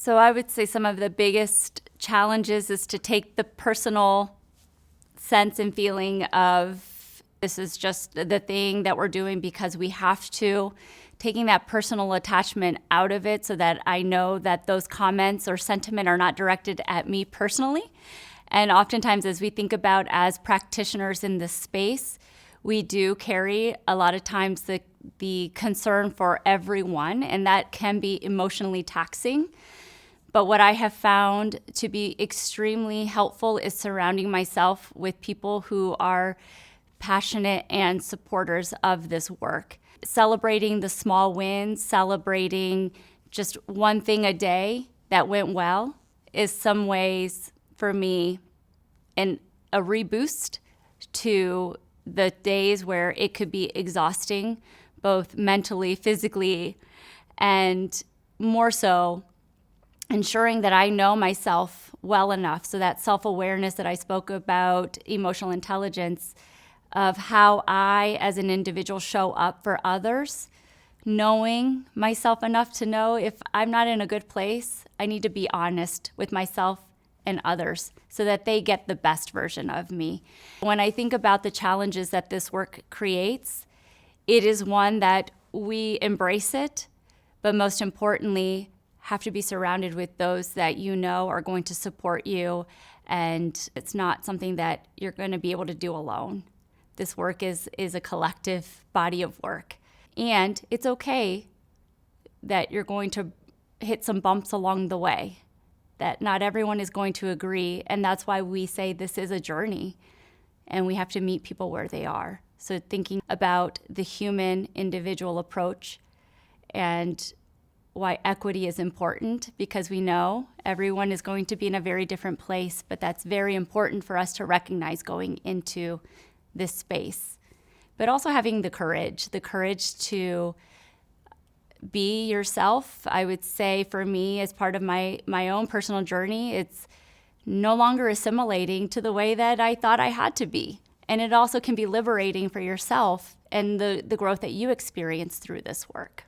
So I would say some of the biggest challenges is to take the personal sense and feeling of this is just the thing that we're doing because we have to, taking that personal attachment out of it so that I know that those comments or sentiment are not directed at me personally. And oftentimes as we think about as practitioners in this space, we do carry a lot of times the concern for everyone, and that can be emotionally taxing. But what I have found to be extremely helpful is surrounding myself with people who are passionate and supporters of this work. Celebrating the small wins, celebrating just one thing a day that went well is some ways for me a reboost to the days where it could be exhausting, both mentally, physically, and more so ensuring that I know myself well enough. So that self-awareness that I spoke about, emotional intelligence, of how I as an individual show up for others, knowing myself enough to know if I'm not in a good place, I need to be honest with myself and others so that they get the best version of me. When I think about the challenges that this work creates, it is one that we embrace it, but most importantly, have to be surrounded with those that you know are going to support you, and it's not something that you're going to be able to do alone. This work is a collective body of work, and it's okay that you're going to hit some bumps along the way, that not everyone is going to agree, and that's why we say this is a journey, and we have to meet people where they are. So thinking about the human individual approach and why equity is important, because we know everyone is going to be in a very different place, but that's very important for us to recognize going into this space. But also having the courage to be yourself. I would say for me, as part of my own personal journey, it's no longer assimilating to the way that I thought I had to be. And it also can be liberating for yourself and the growth that you experience through this work.